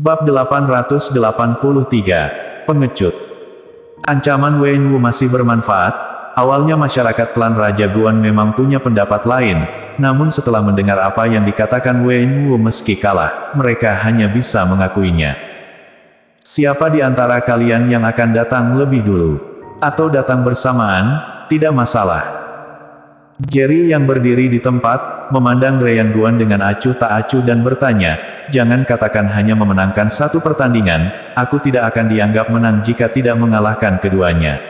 Bab 883. Pengecut. Ancaman Wenwu masih bermanfaat. Awalnya masyarakat klan Raja Guan memang punya pendapat lain, namun setelah mendengar apa yang dikatakan Wenwu meski kalah, mereka hanya bisa mengakuinya. Siapa di antara kalian yang akan datang lebih dulu? Atau datang bersamaan? Tidak masalah. Jerry yang berdiri di tempat, memandang Dreyan Guan dengan acuh tak acuh dan bertanya, jangan katakan hanya memenangkan satu pertandingan, aku tidak akan dianggap menang jika tidak mengalahkan keduanya.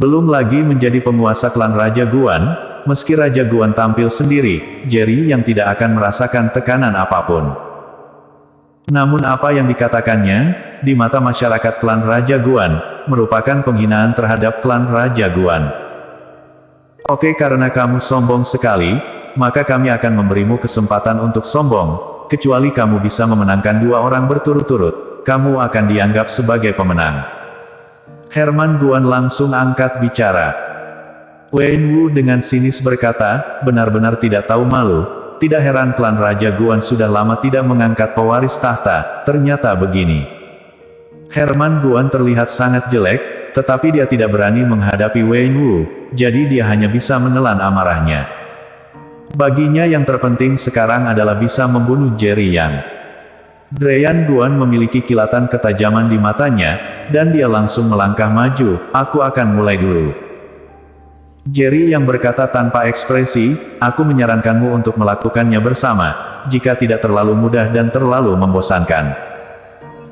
Belum lagi menjadi penguasa klan Raja Guan, meski Raja Guan tampil sendiri, Jerry yang tidak akan merasakan tekanan apapun. Namun apa yang dikatakannya, di mata masyarakat klan Raja Guan, merupakan penghinaan terhadap klan Raja Guan. Oke, karena kamu sombong sekali, maka kami akan memberimu kesempatan untuk sombong, kecuali kamu bisa memenangkan 2 orang berturut-turut, kamu akan dianggap sebagai pemenang. Herman Guan langsung angkat bicara. Wenwu dengan sinis berkata, benar-benar tidak tahu malu, tidak heran klan Raja Guan sudah lama tidak mengangkat pewaris tahta, ternyata begini. Herman Guan terlihat sangat jelek, tetapi dia tidak berani menghadapi Wenwu, jadi dia hanya bisa menelan amarahnya. Baginya yang terpenting sekarang adalah bisa membunuh Jerry Yang. Dreyan Guan memiliki kilatan ketajaman di matanya, dan dia langsung melangkah maju, aku akan mulai dulu. Jerry Yang berkata tanpa ekspresi, aku menyarankanmu untuk melakukannya bersama, jika tidak terlalu mudah dan terlalu membosankan.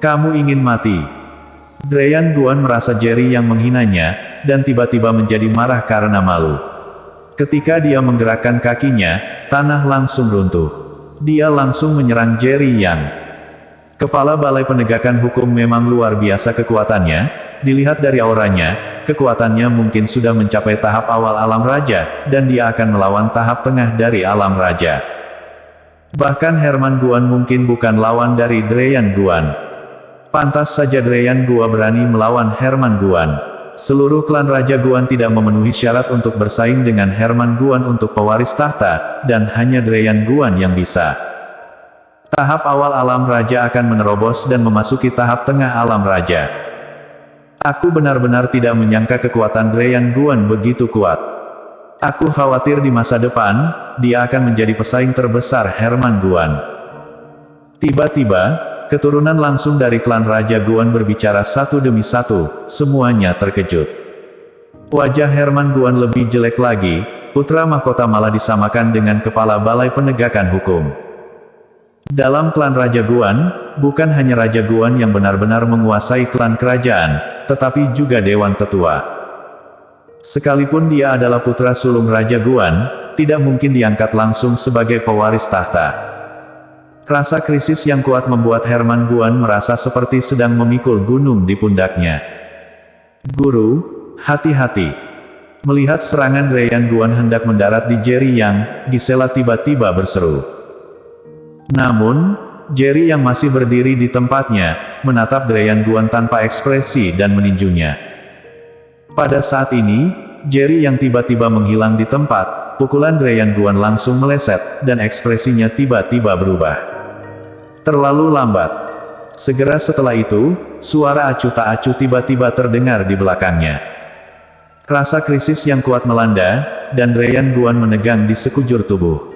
Kamu ingin mati. Dreyan Guan merasa Jerry Yang menghinanya, dan tiba-tiba menjadi marah karena malu. Ketika dia menggerakkan kakinya, tanah langsung runtuh. Dia langsung menyerang Jerry Yang. Kepala Balai Penegakan Hukum memang luar biasa kekuatannya, dilihat dari auranya, kekuatannya mungkin sudah mencapai tahap awal alam raja, dan dia akan melawan tahap tengah dari alam raja. Bahkan Herman Guan mungkin bukan lawan dari Dreyan Guan. Pantas saja Dreyan Guan berani melawan Herman Guan. Seluruh klan Raja Guan tidak memenuhi syarat untuk bersaing dengan Herman Guan untuk pewaris tahta, dan hanya Dreyan Guan yang bisa. Tahap awal alam raja akan menerobos dan memasuki tahap tengah alam raja. Aku benar-benar tidak menyangka kekuatan Dreyan Guan begitu kuat. Aku khawatir di masa depan, dia akan menjadi pesaing terbesar Herman Guan. Tiba-tiba, keturunan langsung dari klan Raja Guan berbicara satu demi satu, semuanya terkejut. Wajah Herman Guan lebih jelek lagi, putra mahkota malah disamakan dengan kepala Balai Penegakan Hukum. Dalam klan Raja Guan, bukan hanya Raja Guan yang benar-benar menguasai klan kerajaan, tetapi juga Dewan Tetua. Sekalipun dia adalah putra sulung Raja Guan, tidak mungkin diangkat langsung sebagai pewaris tahta. Rasa krisis yang kuat membuat Herman Guan merasa seperti sedang memikul gunung di pundaknya. Guru, hati-hati. Melihat serangan Dreyan Guan hendak mendarat di Jerry Yang, Gisela tiba-tiba berseru. Namun, Jerry Yang masih berdiri di tempatnya, menatap Dreyan Guan tanpa ekspresi dan meninjunya. Pada saat ini, Jerry Yang tiba-tiba menghilang di tempat, pukulan Dreyan Guan langsung meleset, dan ekspresinya tiba-tiba berubah. Terlalu lambat. Segera setelah itu, suara acuh tak acuh tiba-tiba terdengar di belakangnya. Rasa krisis yang kuat melanda, dan Dreyan Guan menegang di sekujur tubuh.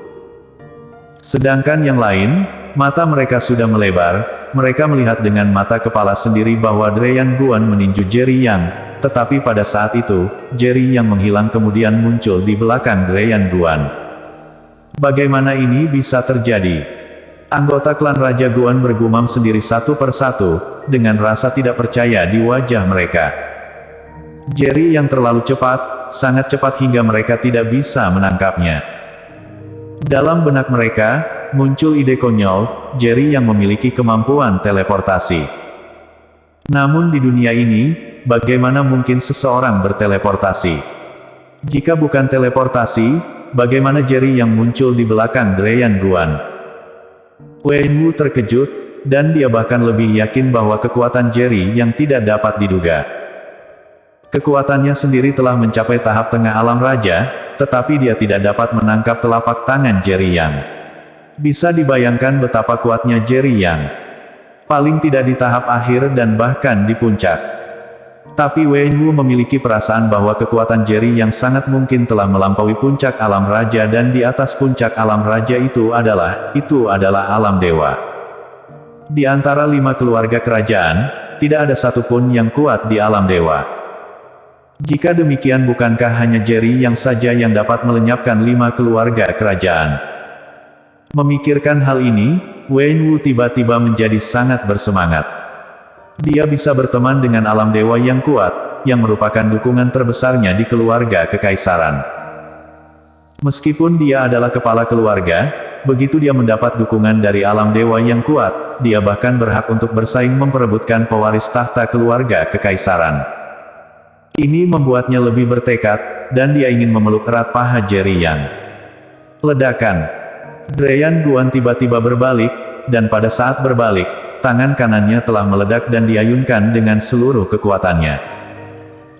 Sedangkan yang lain, mata mereka sudah melebar, mereka melihat dengan mata kepala sendiri bahwa Dreyan Guan meninju Jerry Yang, tetapi pada saat itu, Jerry Yang menghilang kemudian muncul di belakang Dreyan Guan. Bagaimana ini bisa terjadi? Anggota klan Raja Guan bergumam sendiri satu persatu, dengan rasa tidak percaya di wajah mereka. Jerry Yang terlalu cepat, sangat cepat hingga mereka tidak bisa menangkapnya. Dalam benak mereka, muncul ide konyol, Jerry Yang memiliki kemampuan teleportasi. Namun di dunia ini, bagaimana mungkin seseorang berteleportasi? Jika bukan teleportasi, bagaimana Jerry Yang muncul di belakang Dreyan Guan? Wenwu terkejut, dan dia bahkan lebih yakin bahwa kekuatan Jerry Yang tidak dapat diduga. Kekuatannya sendiri telah mencapai tahap tengah alam raja, tetapi dia tidak dapat menangkap telapak tangan Jerry Yang. Bisa dibayangkan betapa kuatnya Jerry Yang. Paling tidak di tahap akhir dan bahkan di puncak. Tapi Wenwu memiliki perasaan bahwa kekuatan Jerry yang sangat mungkin telah melampaui puncak alam raja, dan di atas puncak alam raja itu adalah alam dewa. Di antara 5 keluarga kerajaan, tidak ada satupun yang kuat di alam dewa. Jika demikian, bukankah hanya Jerry yang saja yang dapat melenyapkan 5 keluarga kerajaan? Memikirkan hal ini, Wenwu tiba-tiba menjadi sangat bersemangat. Dia bisa berteman dengan alam dewa yang kuat, yang merupakan dukungan terbesarnya di keluarga kekaisaran. Meskipun dia adalah kepala keluarga, begitu dia mendapat dukungan dari alam dewa yang kuat, dia bahkan berhak untuk bersaing memperebutkan pewaris tahta keluarga kekaisaran. Ini membuatnya lebih bertekad, dan dia ingin memeluk erat paha Jerry Yang. Ledakan. Dryan Guan tiba-tiba berbalik, dan pada saat berbalik, tangan kanannya telah meledak dan diayunkan dengan seluruh kekuatannya.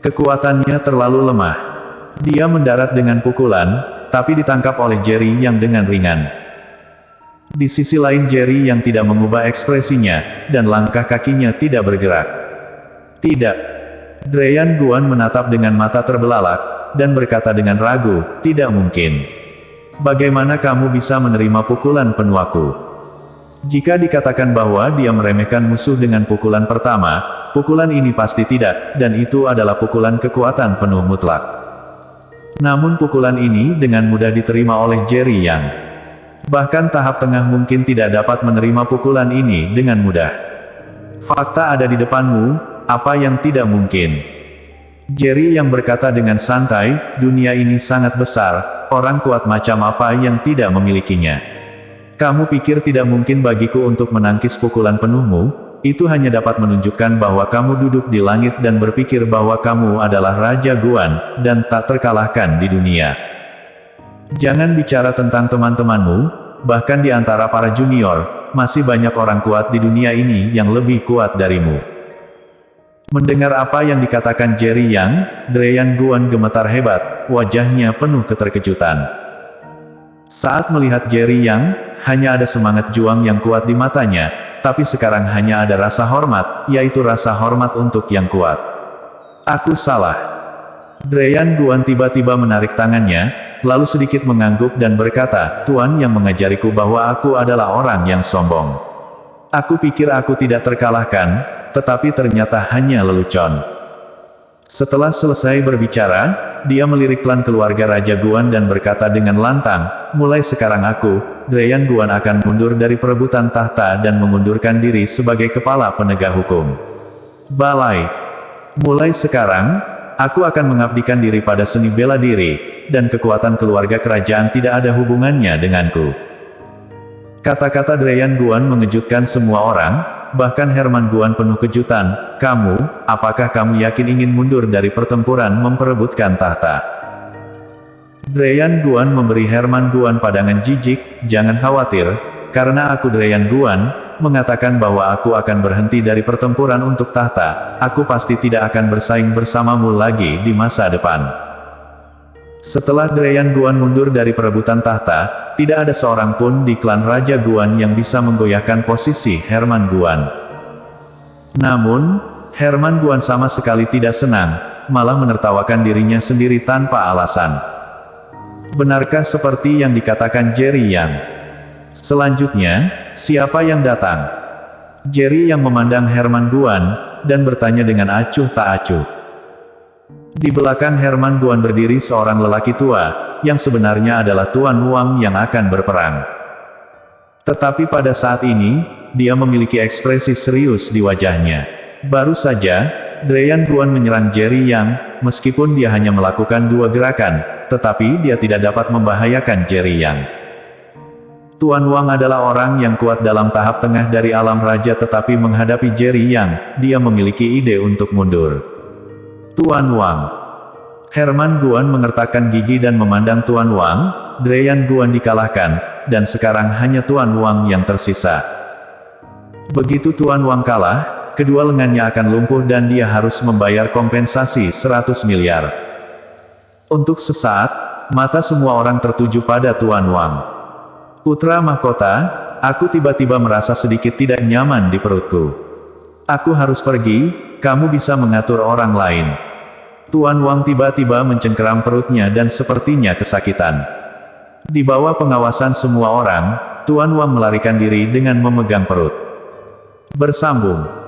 Kekuatannya terlalu lemah. Dia mendarat dengan pukulan, tapi ditangkap oleh Jerry Yang dengan ringan. Di sisi lain, Jerry Yang tidak mengubah ekspresinya, dan langkah kakinya tidak bergerak. Tidak. Dryan Guan menatap dengan mata terbelalak, dan berkata dengan ragu, "Tidak mungkin. Bagaimana kamu bisa menerima pukulan penuaku?" Jika dikatakan bahwa dia meremehkan musuh dengan pukulan pertama, pukulan ini pasti tidak, dan itu adalah pukulan kekuatan penuh mutlak. Namun pukulan ini dengan mudah diterima oleh Jerry Yang. Bahkan tahap tengah mungkin tidak dapat menerima pukulan ini dengan mudah. Fakta ada di depanmu. Apa yang tidak mungkin? Jerry Yang berkata dengan santai, "Dunia ini sangat besar, orang kuat macam apa yang tidak memilikinya? Kamu pikir tidak mungkin bagiku untuk menangkis pukulan penuhmu? Itu hanya dapat menunjukkan bahwa kamu duduk di langit dan berpikir bahwa kamu adalah Raja Guan, dan tak terkalahkan di dunia. Jangan bicara tentang teman-temanmu, bahkan di antara para junior, masih banyak orang kuat di dunia ini yang lebih kuat darimu." Mendengar apa yang dikatakan Jerry Yang, Dryan Guan gemetar hebat, wajahnya penuh keterkejutan. Saat melihat Jerry Yang, hanya ada semangat juang yang kuat di matanya, tapi sekarang hanya ada rasa hormat, yaitu rasa hormat untuk yang kuat. "Aku salah." Dryan Guan tiba-tiba menarik tangannya, lalu sedikit mengangguk dan berkata, "Tuan yang mengajariku bahwa aku adalah orang yang sombong. Aku pikir aku tidak terkalahkan, tetapi ternyata hanya lelucon." Setelah selesai berbicara, dia melirik klan keluarga Raja Guan dan berkata dengan lantang, "Mulai sekarang aku, Dryan Guan akan mundur dari perebutan tahta dan mengundurkan diri sebagai kepala penegak hukum. Balai. Mulai sekarang, aku akan mengabdikan diri pada seni bela diri, dan kekuatan keluarga kerajaan tidak ada hubungannya denganku." Kata-kata Dryan Guan mengejutkan semua orang. Bahkan Herman Guan penuh kejutan, "Kamu, apakah kamu yakin ingin mundur dari pertempuran memperebutkan tahta?" Dryan Guan memberi Herman Guan pandangan jijik, "Jangan khawatir, karena aku Dryan Guan, mengatakan bahwa aku akan berhenti dari pertempuran untuk tahta, aku pasti tidak akan bersaing bersamamu lagi di masa depan." Setelah Dryan Guan mundur dari perebutan tahta, tidak ada seorang pun di klan Raja Guan yang bisa menggoyahkan posisi Herman Guan. Namun, Herman Guan sama sekali tidak senang, malah menertawakan dirinya sendiri tanpa alasan. Benarkah seperti yang dikatakan Jerry Yang? Selanjutnya, siapa yang datang? Jerry Yang memandang Herman Guan, dan bertanya dengan acuh tak acuh. Di belakang Herman Guan berdiri seorang lelaki tua, yang sebenarnya adalah Tuan Wang yang akan berperang. Tetapi pada saat ini, dia memiliki ekspresi serius di wajahnya. Baru saja, Dryan Guan menyerang Jerry Yang, meskipun dia hanya melakukan 2 gerakan, tetapi dia tidak dapat membahayakan Jerry Yang. Tuan Wang adalah orang yang kuat dalam tahap tengah dari alam raja, tetapi menghadapi Jerry Yang, dia memiliki ide untuk mundur. Tuan Wang. Herman Guan mengertakkan gigi dan memandang Tuan Wang. Dryan Guan dikalahkan, dan sekarang hanya Tuan Wang yang tersisa. Begitu Tuan Wang kalah, kedua lengannya akan lumpuh dan dia harus membayar kompensasi 100 miliar. Untuk sesaat, mata semua orang tertuju pada Tuan Wang. Putra mahkota, aku tiba-tiba merasa sedikit tidak nyaman di perutku. Aku harus pergi, kamu bisa mengatur orang lain. Tuan Wang tiba-tiba mencengkeram perutnya dan sepertinya kesakitan. Di bawah pengawasan semua orang, Tuan Wang melarikan diri dengan memegang perut. Bersambung.